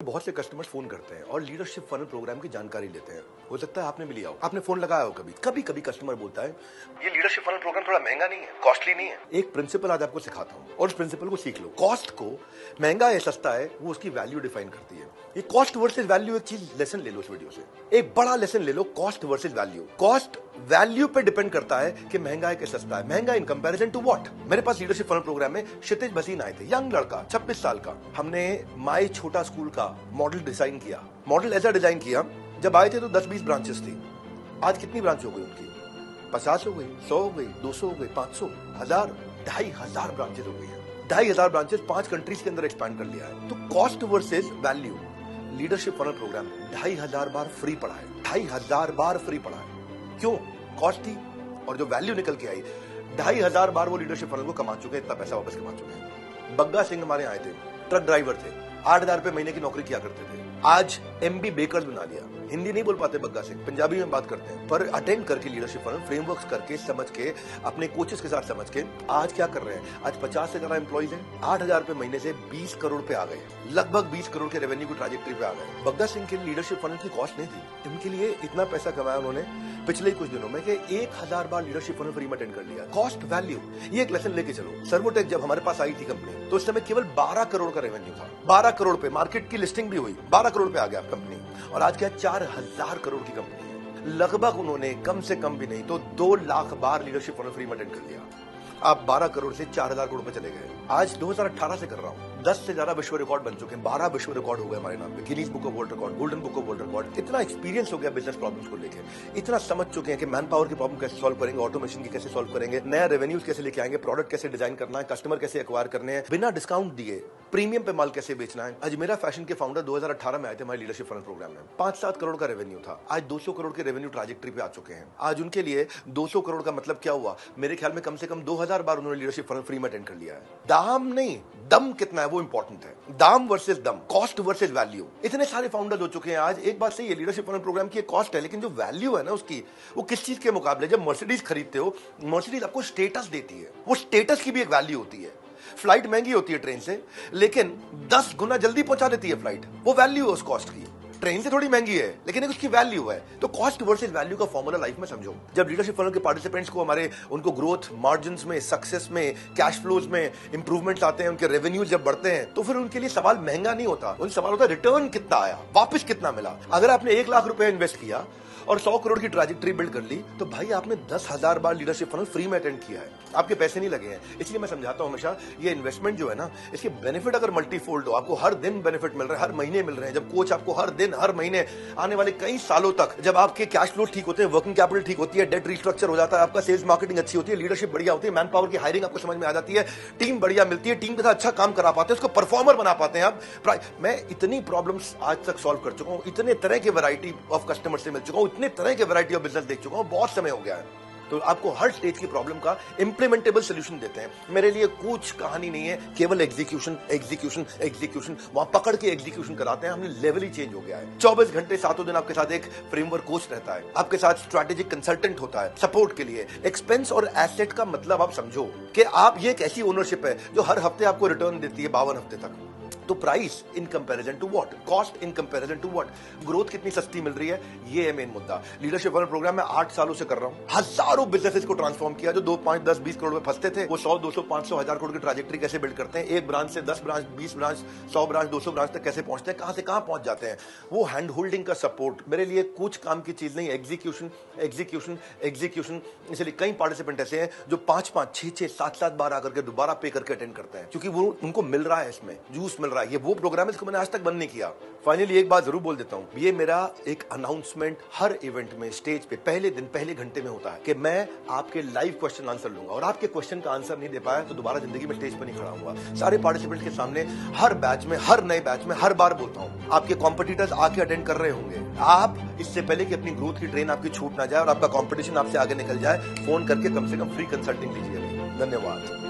बहुत से customers phone करते हैं और लीडरशिप फनल प्रोग्राम की जानकारी लेते हैं। हो सकता है आपने भी लिया हो, आपने फोन लगाया हो कभी कभी कस्टमर बोलता है ये लीडरशिप फनल प्रोग्राम थोड़ा महंगा नहीं है, कॉस्टली नहीं है। एक प्रिंसिपल आज आपको सिखाता हूं और उस प्रिंसिपल को सीख लो। कॉस्ट को महंगा है सस्ता है वो उसकी वैल्यू डिफाइन करती है। ये कॉस्ट वर्सेज वैल्यू एक चीज लेसन ले लो इस वीडियो से, एक बड़ा लेसन ले लो। Cost versus value, cost value पे डिपेंड करता है कि महंगा है कि सस्ता है। महंगा इन कंपैरिजन टू व्हाट। मेरे पास लीडरशिप फनल प्रोग्राम में क्षितिज भसीन आए थे, यंग लड़का 26 साल का। हमने माई छोटा स्कूल का मॉडल डिजाइन किया। मॉडल ऐसा डिजाइन किया, जब आए थे तो 10-20 ब्रांचेस थी। आज कितनी ब्रांच हो गई उनकी? 50 हो गई, 100 हो गई, 200 हो गई, 500, 1000, 2500 ब्रांचेस हो गई है। 2500 ब्रांचेस 5 कंट्रीज के अंदर एक्सपैंड कर लिया है। तो cost versus value, leadership funnel program 2500 बार फ्री पढ़ा है। 2500 बार फ्री पढ़ा है। क्यों? कॉस्ट थी और जो वैल्यू निकल के आई, 2500 बार वो लीडरशिप फनल को कमा चुके हैं, इतना पैसा वापस कमा चुके हैं। बग्गा सिंह हमारे आए थे, ट्रक ड्राइवर थे, 8,000 रुपए महीने की नौकरी किया करते थे। आज MB बेकर बना लिया। हिंदी नहीं बोल पाते बग्गा सिंह, पंजाबी में बात करते हैं, पर अटेंड करके लीडरशिप फनल फ्रेमवर्क्स करके समझ के अपने कोचेस के साथ समझ के आज क्या कर रहे हैं? आज 50 से ज्यादा एम्प्लॉइज हैं, 8,000 रुपए महीने से 20 करोड़ पे आ गए, लगभग 20 करोड़ के रेवेन्यू की ट्रैजेक्टरी पे आ गए। बग्गा सिंह के लीडरशिप फनल की कॉस्ट नहीं थी, इनके लिए इतना पैसा कमाया उन्होंने पिछले कुछ दिनों में कि 1000 बार लीडरशिप फनल फ्री में अटेंड कर लिया। कॉस्ट वैल्यू, ये एक लेसन लेके चलो। सर्वोटेक जब हमारे पास आई थी कंपनी, तो उस समय केवल 12 करोड़ का रेवेन्यू था। 12 करोड़ पे मार्केट की लिस्टिंग भी हुई, 12 करोड़ पे आ गया कंपनी, और आज क्या 4000 करोड़ की कंपनी है। लगभग उन्होंने कम से कम भी नहीं तो 2 लाख बार लीडरशिप फनल फ्री में अटेंड कर लिया। आप 12 करोड़ से 4000 करोड़ पे चले गए। आज 2018 से कर रहा हूं, 10 से ज्यादा विश्व रिकॉर्ड बन चुके हैं, 12 विश्व रिकॉर्ड हो गए हमारे नाम पे, Guinness book of world record, golden book of world record. इतना एक्सपीरियंस हो गया बिजनेस प्रॉब्लम्स को लेकर, इतना समझ चुके हैं कि मैन पावर की प्रॉब्लम कैसे सॉल्व करेंगे, ऑटोमेशन की कैसे सॉल्व करेंगे, नया रेवेन्यूज कैसे लेके आएंगे, प्रोडक्ट कैसे डिजाइन करना है, कस्टमर कैसे एक्वायर करने हैं, बिना डिस्काउंट दिए प्रीमियम पे माल कैसे बेचना है। अजमेरा फैशन के फाउंडर 2018 में आए थे हमारे लीडरशिप फनल प्रोग्राम में। 5-7 करोड़ का रेवेन्यू था, आज 200 करोड़ के रेवेन्यू ट्रैजेक्टरी पे आ चुके हैं। आज उनके लिए 200 करोड़ का मतलब क्या हुआ? मेरे ख्याल में कम से कम 2000 बार उन्होंने लीडरशिप फनल फ्री में अटेंड कर लिया है। दाम नहीं, दम कितना है वो इंपॉर्टेंट है। दाम वर्सेस दम, कॉस्ट वर्सेस वैल्यू। इतने सारे फाउंडर्स हो चुके हैं आज। एक बात सही है, लीडरशिप फनल प्रोग्राम की कॉस्ट है, लेकिन जो वैल्यू है ना उसकी, वो किस चीज के मुकाबले? जब मर्सिडीज खरीदते हो, मर्सिडीज आपको स्टेटस देती है, वो स्टेटस की भी एक वैल्यू होती है। फ्लाइट महंगी होती है ट्रेन से, लेकिन 10 गुना जल्दी पहुंचा देती है फ्लाइट, वो वैल्यू है उस कॉस्ट की। ट्रेन से थोड़ी महंगी है, लेकिन एक उसकी वैल्यू है। तो कॉस्ट वर्सेस वैल्यू का फॉर्मूला लाइफ में समझो। जब लीडरशिप फनल के पार्टिसिपेंट्स को हमारे उनको ग्रोथ, मार्जिन्स में, सक्सेस में, कैश फ्लोज में इंप्रूवमेंट्स आते हैं, उनके रेवेन्यूज जब बढ़ते हैं, तो फिर उनके लिए सवाल महंगा नहीं होता, उन सवाल होता है रिटर्न कितना आया, वापस कितना मिला। अगर आपने 1 लाख रुपए इन्वेस्ट किया और 100 करोड़ की ट्रैजेक्टरी बिल्ड कर ली, तो भाई आपने 10,000 बार लीडरशिप फनल फ्री में अटेंड किया है, आपके पैसे नहीं लगे हैं। इसलिए मैं समझाता हूं हमेशा, ये इन्वेस्टमेंट जो है ना, इसके बेनिफिट अगर मल्टीफोल्ड हो, आपको हर दिन बेनिफिट मिल रहा है, हर महीने मिल रहे हैं। जब कोच आपको हर दिन, हर महीने, आने वाले कई सालों तक, जब आपके कैश फ्लो ठीक होते हैं, वर्किंग कैपिटल ठीक होती है, डेट रिस्ट्रक्चर हो जाता है, आपका सेल्स मार्केटिंग अच्छी होती है, लीडरशिप बढ़िया होती है, मैन पावर की हायरिंग आपको समझ में आ जाती है, टीम बढ़िया मिलती है, टीम के साथ अच्छा काम करा पाते हैं, उसको परफॉर्मर बना पाते हैं आप। मैं इतनी प्रॉब्लम्स आज तक सॉल्व कर चुका हूं, इतने तरह के वैरायटी ऑफ कस्टमर से मिल चुका हूं, इतने तरह के वैरायटी ऑफ बिजनेस देख चुका हूं, बहुत समय हो गया है। तो आपको हर स्टेज की प्रॉब्लम का इंप्लीमेंटेबल सोल्यूशन देते हैं। मेरे लिए कुछ कहानी नहीं है, केवल एग्जीक्यूशन एग्जीक्यूशन एग्जीक्यूशन, वहां पकड़ के एग्जीक्यूशन कराते हैं। हमने लेवल ही चेंज हो गया है। 24 घंटे 7 दिन आपके साथ एक फ्रेमवर्क कोच रहता है, आपके साथ स्ट्रैटेजिक कंसल्टेंट होता है सपोर्ट के लिए। एक्सपेंस और एसेट का मतलब आप समझो कि आप, ये एक ऐसी ओनरशिप है जो हर हफ्ते आपको रिटर्न देती है 52 हफ्ते तक। तो price in comparison to what, cost in comparison to what, growth कितनी सस्ती मिल रही है, ये है मेन मुद्दा। लीडरशिप फनल प्रोग्राम में 8 सालों से कर रहा हूं, हजारों बिजनेसेस को ट्रांसफॉर्म किया। जो 2, 5, 10, 20 करोड़ में फंसते थे, वो 100, 200, 500, 1000 करोड़ की ट्रैजेक्टरी कैसे बिल्ड करते हैं, एक ब्रांच से 10 ब्रांच, 20 ब्रांच, 100 ब्रांच, 200 ब्रांच तक कैसे पहुंचते हैं, कहां से कहां पहुंच जाते हैं। वो हैंड होल्डिंग का सपोर्ट मेरे लिए कुछ काम की चीज नहीं, एग्जीक्यूशन एग्जीक्यूशन एग्जीक्यूशन। इसलिए कई पार्टिसिपेंट ऐसे हैं जो 5-5, 6-6, 7-7 बार आकर के दोबारा पे करके अटेंड करते हैं, क्योंकि वो उनको मिल रहा है, इसमें जूस मिल रहा है। ये वो प्रोग्राम है जिसको मैंने आज तक बंद नहीं किया। फाइनली एक बात जरूर बोल देता हूं, ये मेरा एक अनाउंसमेंट हर इवेंट में स्टेज पे पहले दिन, पहले घंटे में होता है कि मैं आपके लाइव क्वेश्चन आंसर लूंगा, और आपके क्वेश्चन का आंसर नहीं दे पाया तो दोबारा जिंदगी में स्टेज पर नहीं खड़ा हुआ। सारे पार्टिसिपेंट के सामने, हर बैच में, हर नए बैच में, हर बार बोलता हूं, आपके कॉम्पिटिटर्स आके अटेंड कर रहे होंगे। आप इससे पहले कि अपनी ग्रोथ की ट्रेन आपकी छूट ना जाए और आपका कॉम्पिटिशन आपसे आगे निकल जाए, फोन करके कम से कम फ्री कंसल्टिंग लीजिए। धन्यवाद।